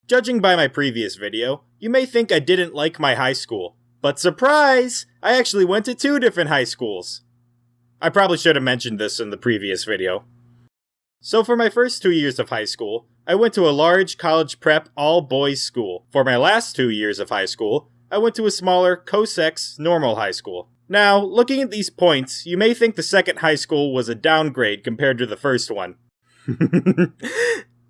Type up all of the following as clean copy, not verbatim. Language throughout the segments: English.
Judging by my previous video, you may think I didn't like my high school. But surprise! I actually went to 2 different high schools. I probably should have mentioned this in the previous video. So for my first 2 years of high school, I went to a large college prep all-boys school. For my last 2 years of high school, I went to a smaller co-sex normal high school. Now, looking at these points, you may think the second high school was a downgrade compared to the first one.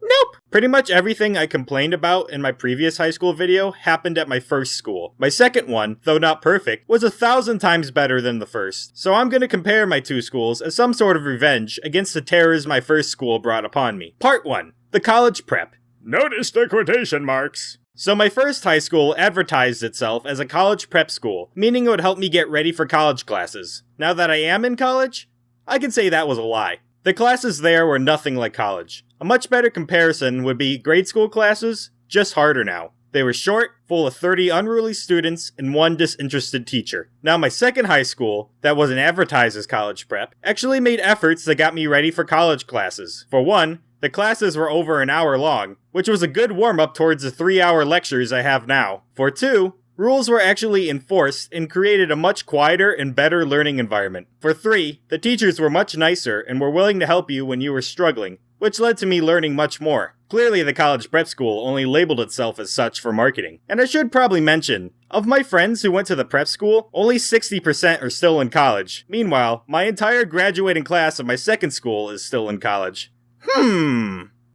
Nope! Pretty much everything I complained about in my previous high school video happened at my first school. My second one, though not perfect, was 1,000 times better than the first. So I'm gonna compare my 2 schools as some sort of revenge against the terrors my first school brought upon me. Part 1. The college prep. Notice the quotation marks. So my first high school advertised itself as a college prep school, meaning it would help me get ready for college classes. Now that I am in college, I can say that was a lie. The classes there were nothing like college. A much better comparison would be grade school classes, just harder now. They were short, full of 30 unruly students, and 1 disinterested teacher. Now my second high school, that wasn't advertised as college prep, actually made efforts that got me ready for college classes. For one, the classes were over an hour long, which was a good warm-up towards the 3-hour lectures I have now. For 2, rules were actually enforced and created a much quieter and better learning environment. For 3, the teachers were much nicer and were willing to help you when you were struggling, which led to me learning much more. Clearly the college prep school only labeled itself as such for marketing. And I should probably mention, of my friends who went to the prep school, only 60% are still in college. Meanwhile, my entire graduating class of my second school is still in college.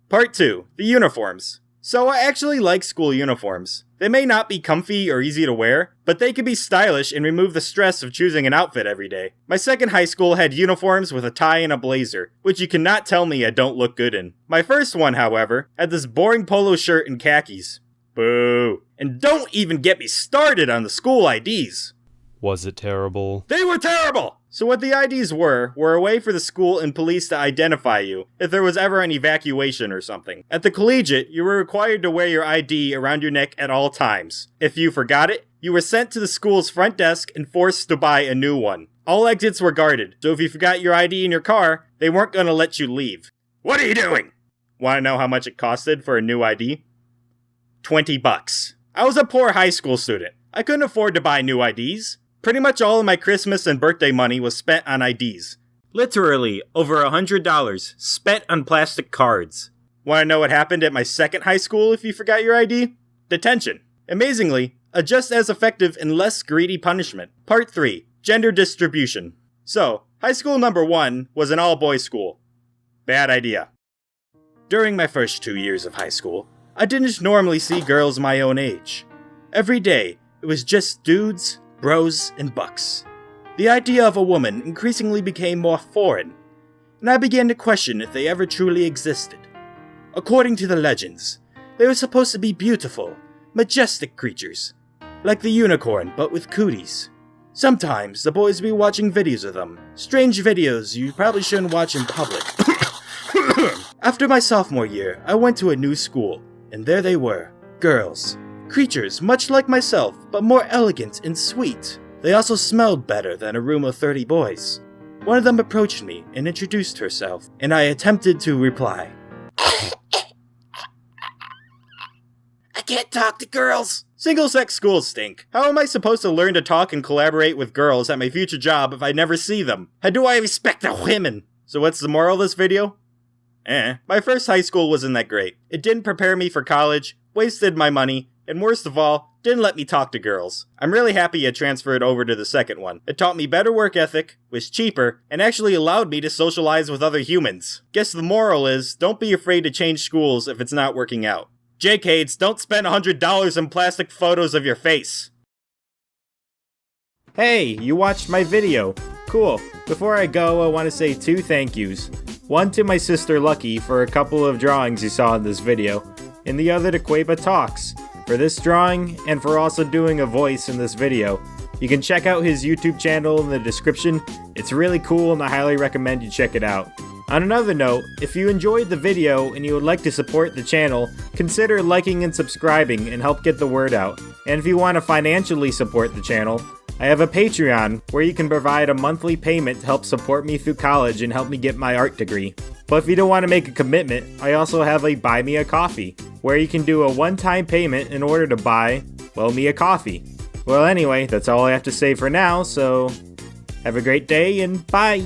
Part 2. The uniforms. So I actually like school uniforms. They may not be comfy or easy to wear, but they can be stylish and remove the stress of choosing an outfit every day. My second high school had uniforms with a tie and a blazer, which you cannot tell me I don't look good in. My first one, however, had this boring polo shirt and khakis. Boo. And don't even get me started on the school IDs. Was it terrible? They were terrible! So what the IDs were a way for the school and police to identify you if there was ever an evacuation or something. At the collegiate, you were required to wear your ID around your neck at all times. If you forgot it, you were sent to the school's front desk and forced to buy a new one. All exits were guarded, so if you forgot your ID in your car, they weren't gonna let you leave. What are you doing? Wanna know how much it costed for a new ID? $20. I was a poor high school student. I couldn't afford to buy new IDs. Pretty much all of my Christmas and birthday money was spent on IDs. Literally, over $100 spent on plastic cards. Wanna know what happened at my second high school if you forgot your ID? Detention. Amazingly, a just as effective and less greedy punishment. Part 3. Gender distribution. So, high school number 1 was an all-boys school. Bad idea. During my first 2 years of high school, I didn't normally see girls my own age. Every day, it was just dudes, bros, and bucks. The idea of a woman increasingly became more foreign, and I began to question if they ever truly existed. According to the legends, they were supposed to be beautiful, majestic creatures, like the unicorn but with cooties. Sometimes the boys would be watching videos of them, strange videos you probably shouldn't watch in public. After my sophomore year, I went to a new school, and there they were, girls. Creatures much like myself, but more elegant and sweet. They also smelled better than a room of 30 boys. One of them approached me and introduced herself, and I attempted to reply. I can't talk to girls. Single-sex schools stink. How am I supposed to learn to talk and collaborate with girls at my future job if I never see them? How do I respect the women? So what's the moral of this video? My first high school wasn't that great. It didn't prepare me for college, wasted my money, and worst of all, didn't let me talk to girls. I'm really happy I transferred over to the second one. It taught me better work ethic, was cheaper, and actually allowed me to socialize with other humans. Guess the moral is, don't be afraid to change schools if it's not working out. JKs, don't spend $100 on plastic photos of your face. Hey, you watched my video. Cool. Before I go, I want to say 2 thank yous. One to my sister Lucky for a couple of drawings you saw in this video, and the other to Queba Talks for this drawing and for also doing a voice in this video. You can check out his YouTube channel in the description. It's really cool and I highly recommend you check it out. On another note, if you enjoyed the video and you would like to support the channel, consider liking and subscribing and help get the word out. And if you want to financially support the channel, I have a Patreon where you can provide a monthly payment to help support me through college and help me get my art degree. But if you don't want to make a commitment, I also have a Buy Me a Coffee, where you can do a one-time payment in order to buy, well, me a coffee. Well, anyway, that's all I have to say for now, so have a great day and bye!